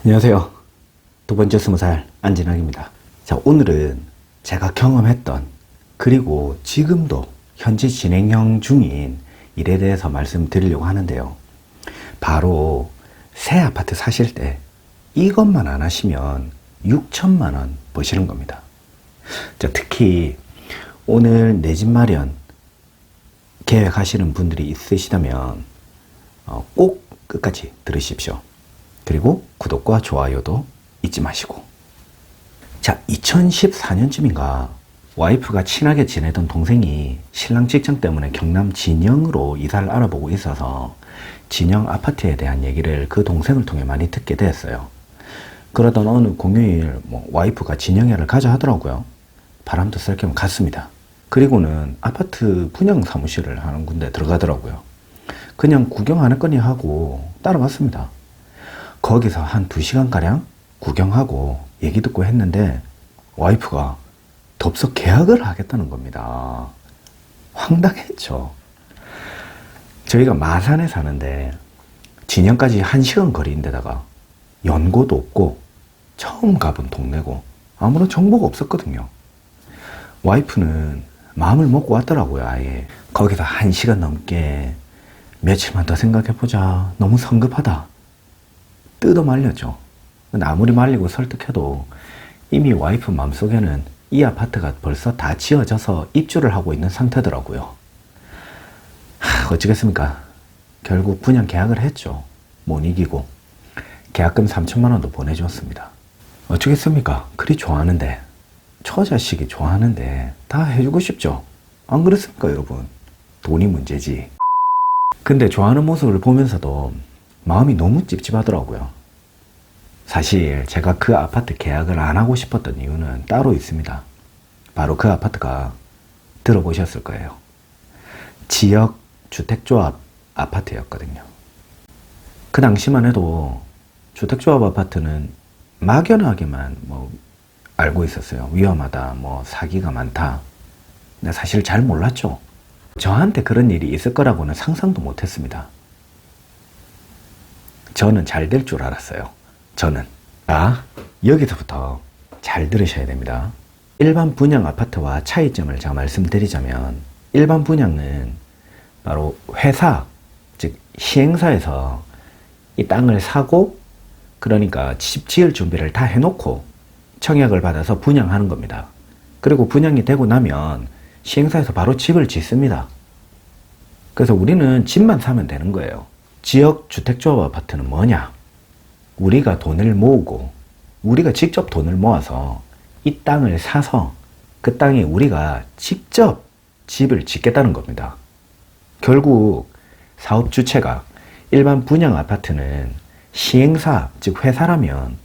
안녕하세요. 두 번째 20살 안진학입니다. 자, 오늘은 제가 경험했던 그리고 지금도 현재 진행형 중인 일에 대해서 말씀드리려고 하는데요. 바로 새 아파트 사실 때 이것만 안 하시면 6천만 원 버시는 겁니다. 자, 특히 오늘 내 집 마련 계획하시는 분들이 있으시다면 꼭 끝까지 들으십시오. 그리고 구독과 좋아요도 잊지 마시고. 자, 2014년쯤인가 와이프가 친하게 지내던 동생이 신랑 직장 때문에 경남 진영으로 이사를 알아보고 있어서 진영 아파트에 대한 얘기를 그 동생을 통해 많이 듣게 됐어요. 그러던 어느 공휴일 와이프가 진영에를 가자 하더라고요. 바람도 쐴 겸 갔습니다. 그리고는 아파트 분양 사무실을 하는 군데 들어가더라고요. 그냥 구경 안 했거니 하고 따라갔습니다. 거기서 한 2시간가량 구경하고 얘기 듣고 했는데 와이프가 덥석 계약을 하겠다는 겁니다. 황당했죠. 저희가 마산에 사는데 진영까지 1시간 거리인데다가 연고도 없고 처음 가본 동네고 아무런 정보가 없었거든요. 와이프는 마음을 먹고 왔더라고요. 아예 거기서 1시간 넘게 며칠만 더 생각해보자, 너무 성급하다, 뜯어 말렸죠. 근데 아무리 말리고 설득해도 이미 와이프 마음속에는 이 아파트가 벌써 다 지어져서 입주를 하고 있는 상태더라고요. 어쩌겠습니까? 결국 분양 계약을 했죠. 못 이기고 계약금 3천만 원도 보내줬습니다. 어쩌겠습니까? 그리 좋아하는데, 처자식이 좋아하는데 다 해주고 싶죠. 안 그렇습니까, 여러분? 돈이 문제지. 근데 좋아하는 모습을 보면서도 마음이 너무 찝찝하더라고요. 사실 제가 그 아파트 계약을 안 하고 싶었던 이유는 따로 있습니다. 바로 그 아파트가 들어보셨을 거예요. 지역 주택조합 아파트였거든요. 그 당시만 해도 주택조합 아파트는 막연하게만 알고 있었어요. 위험하다, 사기가 많다. 근데 사실 잘 몰랐죠. 저한테 그런 일이 있을 거라고는 상상도 못 했습니다. 저는 잘 될 줄 알았어요. 저는. 여기서부터 잘 들으셔야 됩니다. 일반 분양 아파트와 차이점을 제가 말씀드리자면, 일반 분양은 바로 회사, 즉 시행사에서 이 땅을 사고, 그러니까 집 지을 준비를 다 해놓고 청약을 받아서 분양하는 겁니다. 그리고 분양이 되고 나면 시행사에서 바로 집을 짓습니다. 그래서 우리는 집만 사면 되는 거예요. 지역 주택조합 아파트는 뭐냐? 우리가 돈을 모으고, 우리가 직접 돈을 모아서 이 땅을 사서 그 땅에 우리가 직접 집을 짓겠다는 겁니다. 결국 사업 주체가, 일반 분양 아파트는 시행사, 즉 회사라면,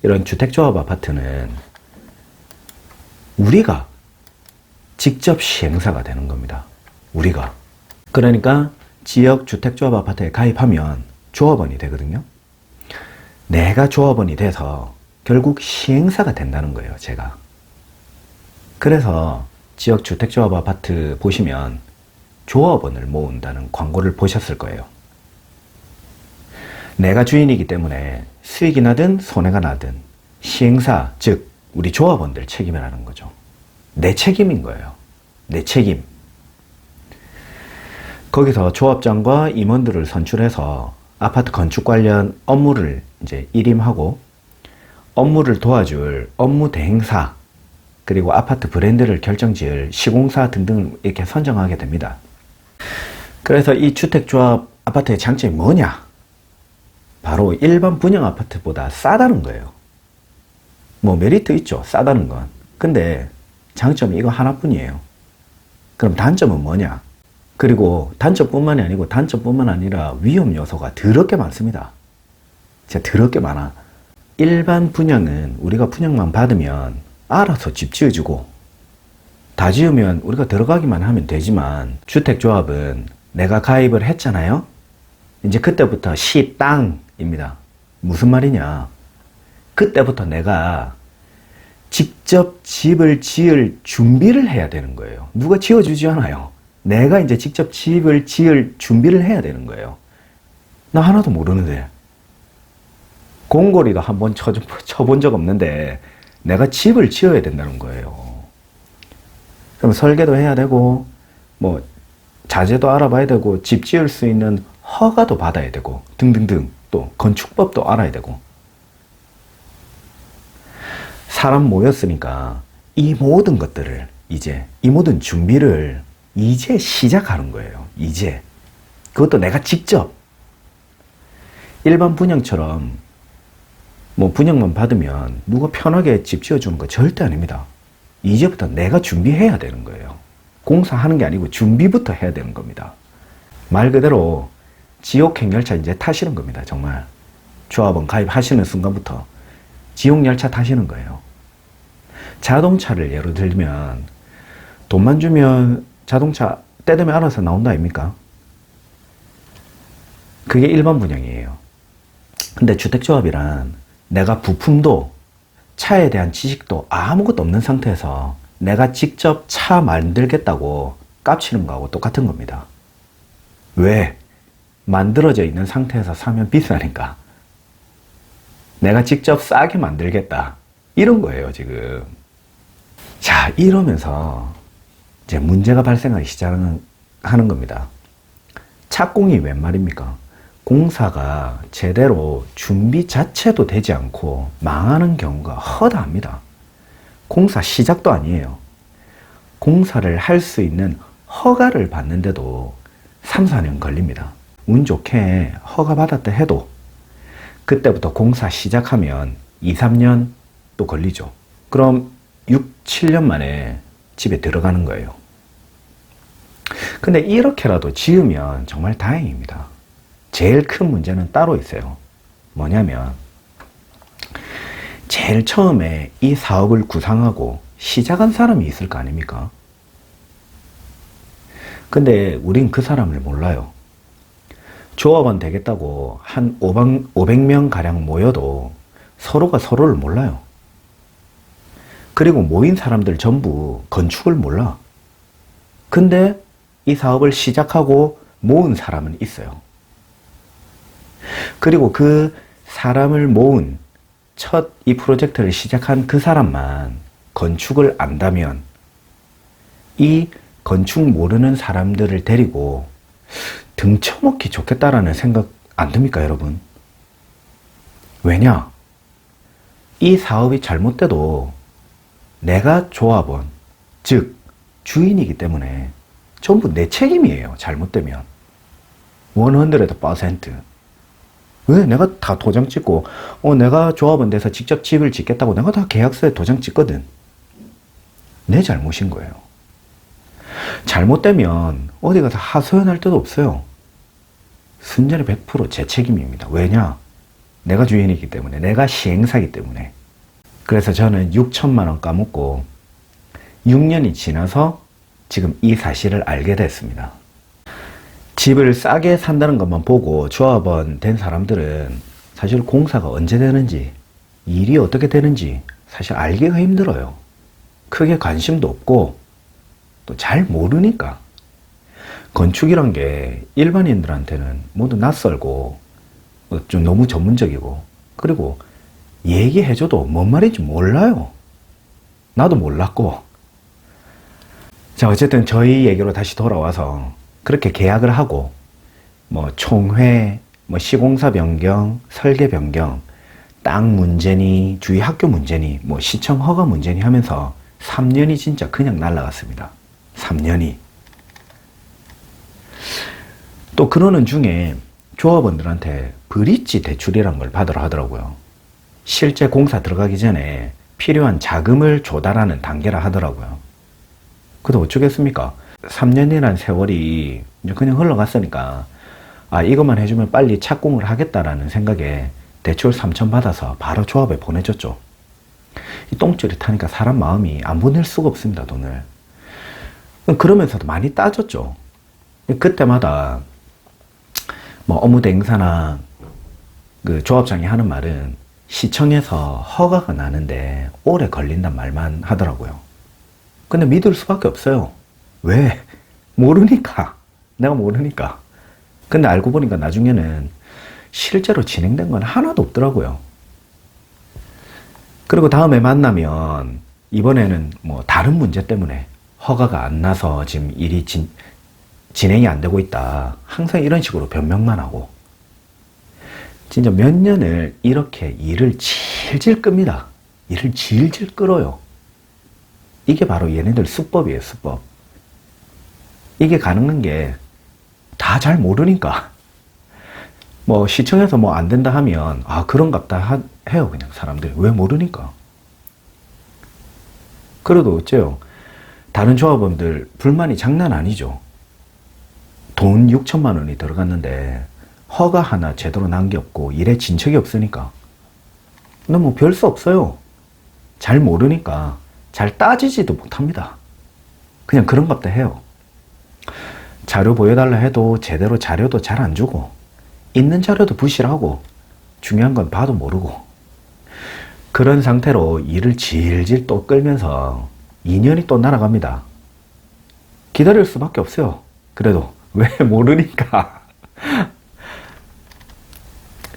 이런 주택조합 아파트는 우리가 직접 시행사가 되는 겁니다. 우리가. 그러니까 지역 주택조합 아파트에 가입하면 조합원이 되거든요. 내가 조합원이 돼서 결국 시행사가 된다는 거예요, 제가. 그래서 지역 주택조합 아파트 보시면 조합원을 모은다는 광고를 보셨을 거예요. 내가 주인이기 때문에 수익이 나든 손해가 나든 시행사, 즉 우리 조합원들 책임이라는 거죠. 내 책임인 거예요. 내 책임. 거기서 조합장과 임원들을 선출해서 아파트 건축 관련 업무를 이제 일임하고, 업무를 도와줄 업무 대행사, 그리고 아파트 브랜드를 결정지을 시공사 등등을 이렇게 선정하게 됩니다. 그래서 이 주택조합 아파트의 장점이 뭐냐? 바로 일반 분양 아파트보다 싸다는 거예요. 메리트 있죠, 싸다는 건. 근데 장점이 이거 하나뿐이에요. 그럼 단점은 뭐냐? 그리고 단점뿐만이 아니고, 단점뿐만 아니라 위험 요소가 더럽게 많습니다. 진짜 더럽게 많아. 일반 분양은 우리가 분양만 받으면 알아서 집 지어주고, 다 지으면 우리가 들어가기만 하면 되지만, 주택조합은 내가 가입을 했잖아요? 이제 그때부터 시 땅입니다. 무슨 말이냐? 그때부터 내가 직접 집을 지을 준비를 해야 되는 거예요. 누가 지어주지 않아요. 내가 이제 직접 집을 지을 준비를 해야 되는 거예요. 나 하나도 모르는데. 공고리도 한번 쳐본 적 없는데 내가 집을 지어야 된다는 거예요. 그럼 설계도 해야 되고 뭐 자재도 알아봐야 되고 집 지을 수 있는 허가도 받아야 되고 등등등, 또 건축법도 알아야 되고. 사람 모였으니까 이 모든 것들을 이 모든 준비를 이제 시작하는 거예요. 이제. 그것도 내가 직접. 일반 분양처럼 뭐 분양만 받으면 누가 편하게 집 지어주는 거 절대 아닙니다. 이제부터 내가 준비해야 되는 거예요. 공사하는 게 아니고 준비부터 해야 되는 겁니다. 말 그대로 지옥행열차 이제 타시는 겁니다. 정말. 조합원 가입하시는 순간부터 지옥열차 타시는 거예요. 자동차를 예로 들면 돈만 주면 자동차 때 되면 알아서 나온다 아닙니까? 그게 일반 분양이에요. 근데 주택조합이란 내가 부품도 차에 대한 지식도 아무것도 없는 상태에서 내가 직접 차 만들겠다고 깝치는 거하고 똑같은 겁니다. 왜? 만들어져 있는 상태에서 사면 비싸니까. 내가 직접 싸게 만들겠다. 이런 거예요, 지금. 자, 이러면서 이제 문제가 발생하기 시작하는 겁니다. 착공이 웬 말입니까? 공사가 제대로 준비 자체도 되지 않고 망하는 경우가 허다합니다. 공사 시작도 아니에요. 공사를 할 수 있는 허가를 받는데도 3, 4년 걸립니다. 운 좋게 허가 받았다 해도 그때부터 공사 시작하면 2, 3년 또 걸리죠. 그럼 6, 7년 만에 집에 들어가는 거예요. 근데 이렇게라도 지으면 정말 다행입니다. 제일 큰 문제는 따로 있어요. 뭐냐면 제일 처음에 이 사업을 구상하고 시작한 사람이 있을 거 아닙니까? 근데 우린 그 사람을 몰라요. 조합원 되겠다고 한 500명 가량 모여도 서로가 서로를 몰라요. 그리고 모인 사람들 전부 건축을 몰라. 근데 이 사업을 시작하고 모은 사람은 있어요. 그리고 그 사람을 모은 첫 이 프로젝트를 시작한 그 사람만 건축을 안다면 이 건축 모르는 사람들을 데리고 등쳐먹기 좋겠다라는 생각 안 듭니까, 여러분? 왜냐? 이 사업이 잘못돼도 내가 조합원, 즉 주인이기 때문에 전부 내 책임이에요. 잘못되면 100%. 왜? 내가 다 도장 찍고 내가 조합원 돼서 직접 집을 짓겠다고 내가 다 계약서에 도장 찍거든. 내 잘못인 거예요. 잘못되면 어디 가서 하소연할 데도 없어요. 순전히 100% 제 책임입니다. 왜냐? 내가 주인이기 때문에, 내가 시행사이기 때문에. 그래서 저는 6천만 원 까먹고 6년이 지나서 지금 이 사실을 알게 됐습니다. 집을 싸게 산다는 것만 보고 조합원 된 사람들은 사실 공사가 언제 되는지, 일이 어떻게 되는지 사실 알기가 힘들어요. 크게 관심도 없고 또 잘 모르니까. 건축이란 게 일반인들한테는 모두 낯설고 좀 너무 전문적이고, 그리고 얘기해줘도 뭔 말인지 몰라요. 나도 몰랐고. 자, 어쨌든 저희 얘기로 다시 돌아와서 그렇게 계약을 하고 뭐 총회, 뭐 시공사 변경, 설계 변경, 땅 문제니 주위 학교 문제니 뭐 시청 허가 문제니 하면서 3년이 진짜 그냥 날아갔습니다. 3년이. 또 그러는 중에 조합원들한테 브릿지 대출이란 걸 받으러 하더라고요. 실제 공사 들어가기 전에 필요한 자금을 조달하는 단계라 하더라고요. 근데 어쩌겠습니까? 3년이란 세월이 이제 그냥 흘러갔으니까 이것만 해주면 빨리 착공을 하겠다라는 생각에 대출 3천 받아서 바로 조합에 보내줬죠. 이 똥줄이 타니까 사람 마음이 안 보낼 수가 없습니다, 돈을. 그러면서도 많이 따졌죠. 그때마다 뭐 업무대 행사나 그 조합장이 하는 말은 시청에서 허가가 나는데 오래 걸린단 말만 하더라고요. 근데 믿을 수밖에 없어요. 왜? 모르니까. 내가 모르니까. 근데 알고 보니까 나중에는 실제로 진행된 건 하나도 없더라고요. 그리고 다음에 만나면 이번에는 뭐 다른 문제 때문에 허가가 안 나서 지금 일이 진행이 안 되고 있다. 항상 이런 식으로 변명만 하고 진짜 몇 년을 이렇게 일을 질질 끕니다. 일을 질질 끌어요. 이게 바로 얘네들 수법이에요, 수법. 이게 가능한 게 다 잘 모르니까. 뭐 시청에서 뭐 안 된다 하면 아 그런갑다 해요. 그냥 사람들이. 왜 모르니까. 그래도 어째요. 다른 조합원들 불만이 장난 아니죠. 돈 6천만 원이 들어갔는데 허가 하나 제대로 난 게 없고 일에 진척이 없으니까. 근데 뭐 별 수 없어요. 잘 모르니까 잘 따지지도 못합니다. 그냥 그런갑다 해요. 자료 보여달라 해도 제대로 자료도 잘 안 주고 있는 자료도 부실하고 중요한 건 봐도 모르고 그런 상태로 일을 질질 또 끌면서 2년이 또 날아갑니다. 기다릴 수밖에 없어요. 그래도 왜 모르니까.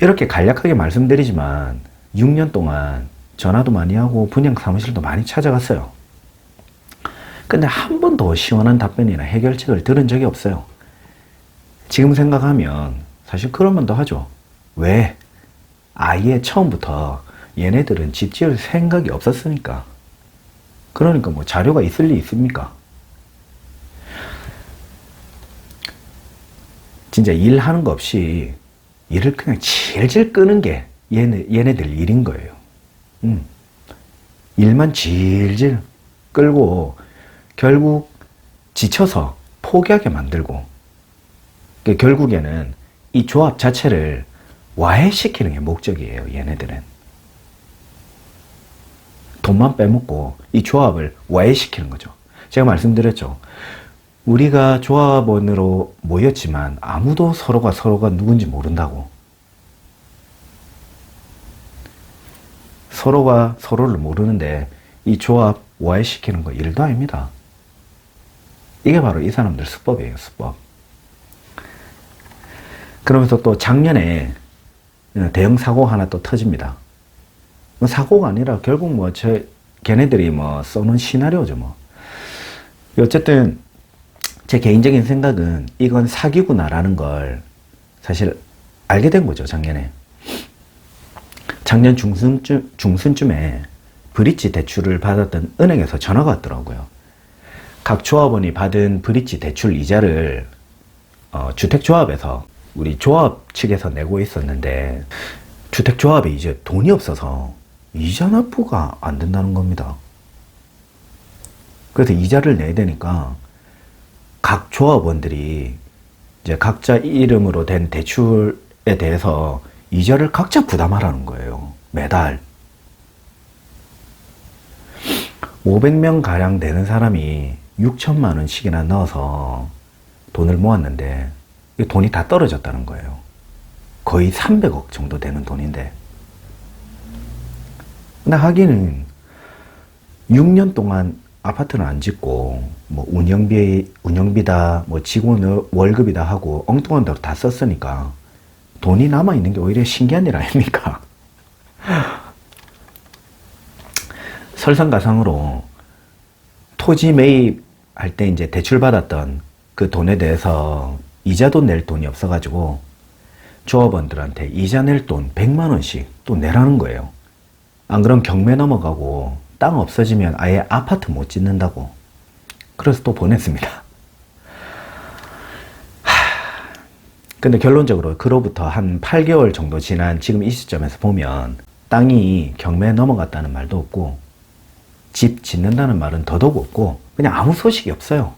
이렇게 간략하게 말씀드리지만 6년 동안 전화도 많이 하고 분양 사무실도 많이 찾아갔어요. 근데 한 번도 시원한 답변이나 해결책을 들은 적이 없어요. 지금 생각하면 사실 그러면 더 하죠. 왜? 아예 처음부터 얘네들은 집 지을 생각이 없었으니까. 그러니까 뭐 자료가 있을 리 있습니까? 진짜 일하는 거 없이 일을 그냥 질질 끄는 게 얘네들 일인 거예요. 일만 질질 끌고 결국 지쳐서 포기하게 만들고 결국에는 이 조합 자체를 와해시키는 게 목적이에요. 얘네들은. 돈만 빼먹고 이 조합을 와해시키는 거죠. 제가 말씀드렸죠. 우리가 조합원으로 모였지만 아무도 서로가 누군지 모른다고. 서로가 서로를 모르는데 이 조합 와해시키는 거 일도 아닙니다. 이게 바로 이 사람들 수법이에요, 수법. 그러면서 또 작년에 대형 사고 하나 또 터집니다. 사고가 아니라 결국 뭐 걔네들이 뭐 써놓은 시나리오죠, 뭐. 어쨌든 제 개인적인 생각은 이건 사기구나라는 걸 사실 알게 된 거죠, 작년에. 작년 중순쯤에 브릿지 대출을 받았던 은행에서 전화가 왔더라고요. 각 조합원이 받은 브릿지 대출 이자를 주택조합에서 우리 조합 측에서 내고 있었는데 주택조합이 이제 돈이 없어서 이자 납부가 안 된다는 겁니다. 그래서 이자를 내야 되니까 각 조합원들이 이제 각자 이름으로 된 대출에 대해서 이자를 각자 부담하라는 거예요. 매달. 500명 가량 되는 사람이 6천만 원씩이나 넣어서 돈을 모았는데 돈이 다 떨어졌다는 거예요. 거의 300억 정도 되는 돈인데. 근데 하기는 6년 동안 아파트는 안 짓고 뭐 운영비다 뭐 직원 월급이다 하고 엉뚱한 데로 다 썼으니까 돈이 남아있는 게 오히려 신기한 일 아닙니까? 설상가상으로 토지 매입할 때 이제 대출받았던 그 돈에 대해서 이자도 낼 돈이 없어가지고 조합원들한테 이자 낼 돈 100만 원씩 또 내라는 거예요. 안 그럼 경매 넘어가고 땅 없어지면 아예 아파트 못 짓는다고. 그래서 또 보냈습니다. 근데 결론적으로 그로부터 한 8개월 정도 지난 지금 이 시점에서 보면 땅이 경매에 넘어갔다는 말도 없고 집 짓는다는 말은 더더욱 없고 그냥 아무 소식이 없어요.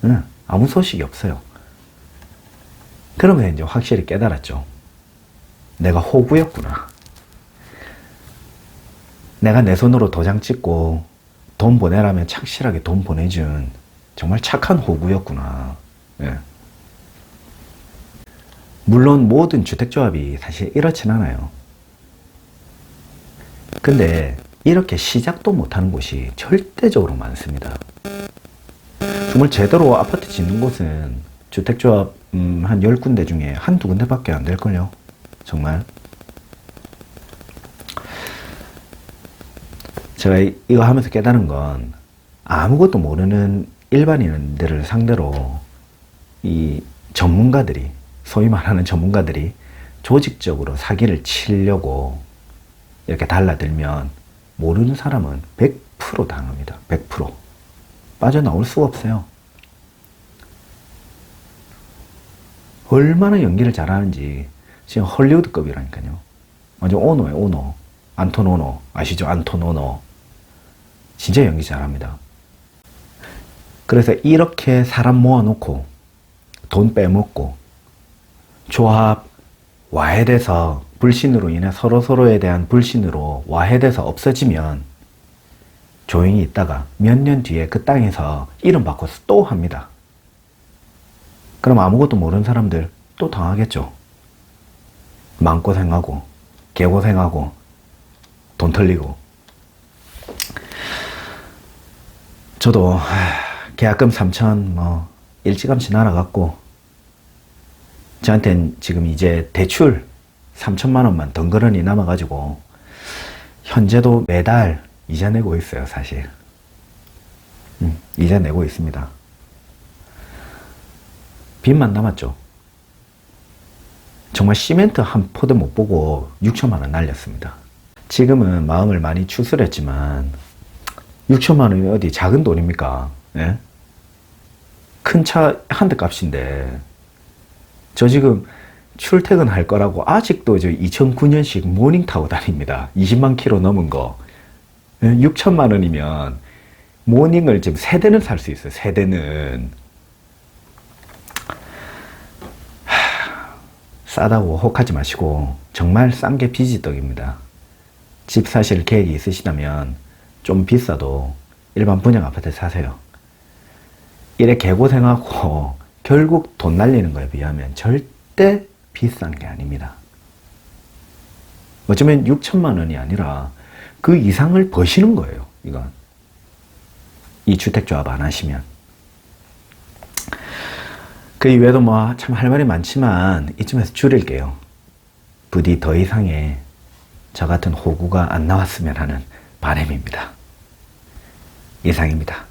응, 아무 소식이 없어요. 그러면 이제 확실히 깨달았죠. 내가 호구였구나. 내가 내 손으로 도장 찍고 돈 보내라면 착실하게 돈 보내준 정말 착한 호구였구나. 예. 물론 모든 주택조합이 사실 이렇진 않아요. 근데 이렇게 시작도 못하는 곳이 절대적으로 많습니다. 정말 제대로 아파트 짓는 곳은 주택조합 한 10군데 중에 한두 군데밖에 안 될걸요. 정말. 제가 이거 하면서 깨달은 건 아무것도 모르는 일반인들을 상대로 이 전문가들이, 소위 말하는 전문가들이 조직적으로 사기를 치려고 이렇게 달라들면 모르는 사람은 100% 당합니다. 100%. 빠져나올 수가 없어요. 얼마나 연기를 잘하는지 지금 헐리우드급이라니까요. 완전 오노예요, 오노. 안톤 오노. 아시죠? 안톤 오노. 진짜 연기 잘합니다. 그래서 이렇게 사람 모아놓고 돈 빼먹고 조합 와해돼서 불신으로 인해 서로서로에 대한 불신으로 와해돼서 없어지면 조용히 있다가 몇 년 뒤에 그 땅에서 이름 바꿔서 또 합니다. 그럼 아무것도 모르는 사람들 또 당하겠죠. 마음고생하고 개고생하고 돈 털리고. 저도 계약금 3천 일찌감치 날아갔고 저한텐 지금 이제 대출 3천만 원만 덩그러니 남아가지고 현재도 매달 이자 내고 있어요, 사실. 이자 내고 있습니다. 빚만 남았죠. 정말 시멘트 한 포대 못 보고 6천만 원 날렸습니다. 지금은 마음을 많이 추스렸지만 6천만 원이 어디 작은 돈입니까? 예? 큰 차 한 대 값인데 저 지금 출퇴근할 거라고 아직도 저 2009년식 모닝 타고 다닙니다. 20만 킬로 넘은 거. 6천만 원이면 모닝을 지금 3대는 살 수 있어요. 3대는. 싸다고 혹하지 마시고 정말 싼 게 비지떡입니다. 집 사실 계획이 있으시다면 좀 비싸도 일반 분양 아파트 사세요. 이래 개고생하고 결국 돈 날리는 거에 비하면 절대 비싼 게 아닙니다. 어쩌면 6천만 원이 아니라 그 이상을 버시는 거예요. 이건. 이 주택조합 안 하시면. 그 이외에도 뭐 참 할 말이 많지만 이쯤에서 줄일게요. 부디 더 이상의 저 같은 호구가 안 나왔으면 하는 바람입니다. 이상입니다.